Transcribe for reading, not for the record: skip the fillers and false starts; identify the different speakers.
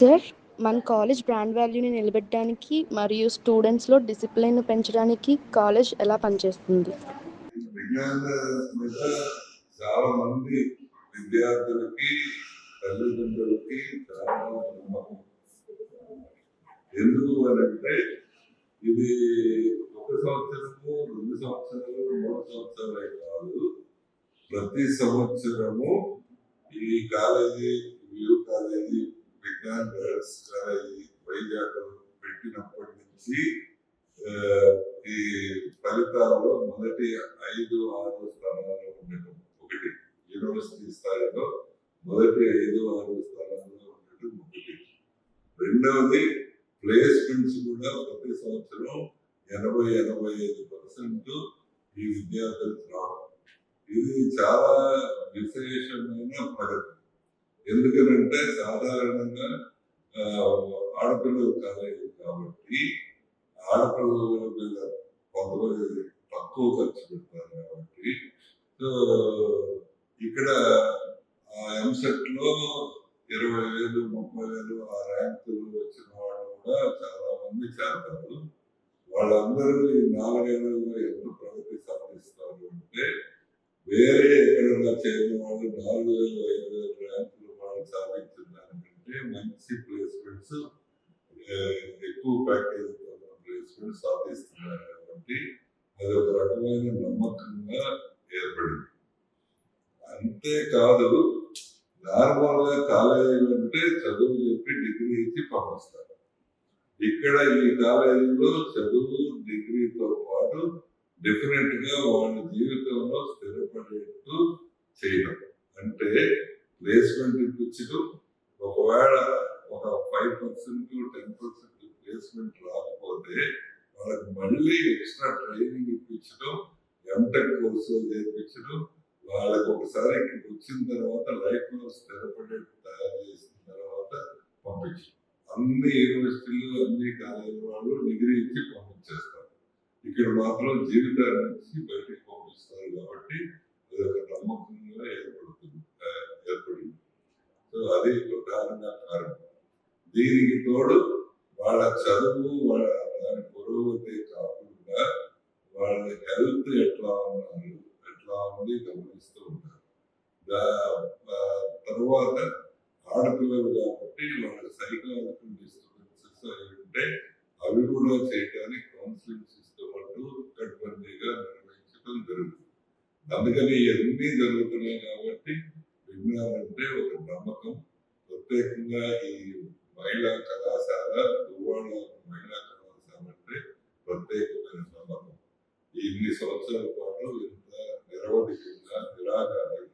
Speaker 1: Sir, మన college brand వాల్యూని నిలబెట్టడానికి మరియు స్టూడెంట్స్లో డిసిప్లిన్ పెంచడానికి కాలేజ్ ఎలా పనిచేస్తుంది?
Speaker 2: విజ్ఞాన మీద చాలా మంది విద్యార్థులకి తల్లిదండ్రులకి చాలా నమ్మకం. ఎందుకు అని అంటే ఇది 1 సంవత్సరము 2 సంవత్సరాలు 3 సంవత్సరాలే కాదు, ప్రతి సంవత్సరము ఈ college view college Vignan girls college Vizag పెట్టినప్పటి నుంచి ఈ ఫలితాల్లో మొదటి 5-6 స్థానాల్లో ఉండటం ఒకటి, యూనివర్సిటీ స్థాయిలో మొదటి 5-6 స్థానాల్లో ఉండటం ఒకటి. రెండవది ప్లేస్మెంట్స్ కూడా ప్రతి సంవత్సరం 80-85% ఈ విద్యార్థులకు రావడం. ఇది చాలా విశేషమైన ప్రగతి. ఎందుకనంటే సాధారణంగా ఆడపిల్లలు కాలేదు కాబట్టి ఆడపిల్లల మీద కొంతమంది తక్కువ ఖర్చు పెడతారు కాబట్టి, సో ఇక్కడ ఆ ఎంసెట్ లో 20,000 30,000 ఆ ర్యాంకులు వచ్చిన వాళ్ళు కూడా చాలా మంది చేస్తారు. వాళ్ళందరూ ఈ 4 ఏళ్లలో ఎంత ప్రగతి సాధిస్తారు అంటే, వేరే ఎక్కడన్నా చేరిన వాళ్ళు 4,000-5,000 ర్యాంకులు వాళ్ళు సాధించిన దానికంటే మంచి ప్లేస్మెంట్స్, ఎక్కువ ప్యాకేజ్ ప్లేస్మెంట్ సాధిస్తున్నారు కాబట్టి అది ఒక రకమైన నమ్మకంగా ఏర్పడింది. అంతేకాదు, నార్మల్ గా కాలేజీలు అంటే చదువు చెప్పి డిగ్రీ ఇచ్చి పంపిస్తారు. ఇక్కడ ఈ కాలేజీలో చదువు డిగ్రీతో పాటు డెఫినెట్ గా వాళ్ళ జీవితంలో స్థిరపడేట్టు చేయడం. అంటే ప్లేస్మెంట్ ఇప్పించడం, ఒకవేళ ఒక 5%-10% ప్లేస్మెంట్ రాకపోతే వాళ్ళకి మళ్ళీ ఎక్స్ట్రా ట్రైనింగ్ ఇప్పించడం, ఎంటెక్ కోర్సు చేర్పించడం, వాళ్ళకి ఒకసారి ఇక్కడికి వచ్చిన తర్వాత లైఫ్ లో స్థిరపడేట్టు తయారు చేసిన తర్వాత పంపించడం. అన్ని యూనివర్సిటీలు అన్ని కాలేజీ వాళ్ళు డిగ్రీ ఇచ్చి పంపించేస్తారు, ఇక్కడ మాత్రం జీవితాన్ని ఇచ్చి బయటికి పంపిస్తారు. కాబట్టి అది ఒక నమ్మకంగా ఏర్పడింది. సో అది ప్రధానంగా కారణం. దీనికి తోడు వాళ్ళ చదువు, వాళ్ళ దాని పురోగతి కాకుండా వాళ్ళ హెల్త్ ఎట్లా ఉంది గమనిస్తూ ఉంటారు. తర్వాత ఆడపిల్లలు కాబట్టి వాళ్ళ సైకలాజికల్ డిస్టర్బెన్సెస్ అవి ఉంటే అవి కూడా చేయడానికి కౌన్సిలింగ్ సిస్టమ్ అంటూ కట్టుబందీగా నిర్వహించడం జరుగుతుంది. అందుకని ఇవన్నీ జరుగుతున్నాయి కాబట్టి విజ్ఞానం అంటే ఒక నమ్మకం. ప్రత్యేకంగా ఈ మహిళా కళాశాల, దువ్వాడ మహిళా కళాశాల అంటే ప్రత్యేకమైన నమ్మకం. ఇన్ని సంవత్సరాల పాటు ఇంత నిరవధికంగా నిరాకారంగా